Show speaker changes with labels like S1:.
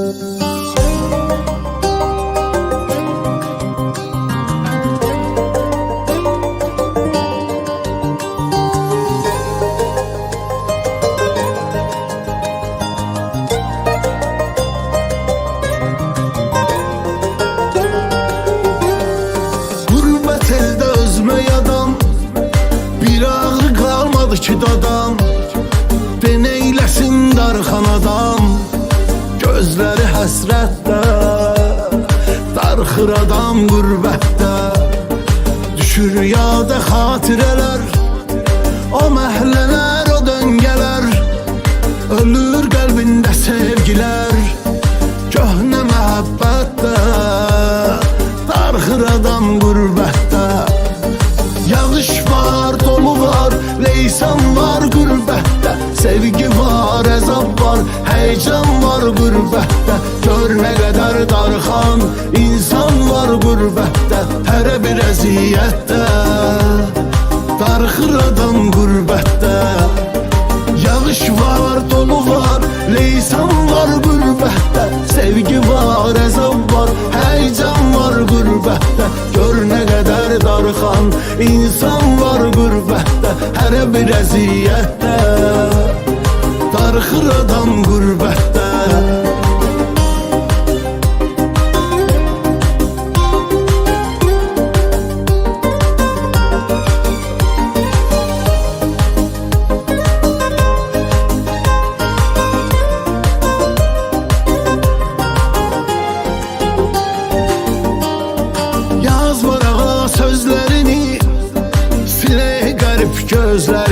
S1: Gurbet elde özme adam, bir ağrı kalmadı ki dadam. De neyləsin darxan adam, gözləri həsrətdə. Darxır adam qürbətdə, düşür yada xatirələr. O məhlələr, o döngələr, ölür qəlbində sevgilər. Köhnə məhəbbətdə, darxır adam qürbətdə. Yağış var, dolu var, leysan var qürbətdə. Sevgi var, əzab var, həycan var qürbətdə. Gör nə qədər darxan insan var qürbətdə. Hərə bir əziyyətdə, darxır adam qürbətdə. Yağış var, dolu var, leysan var qürbətdə. Sevgi var, əzab var, həycan var qürbətdə. Gör nə qədər darxan insan var qürbətdə. Hərə bir əziyyətdə, darxır adam qürbətdə. Sözlərini, silə qərib gözlər.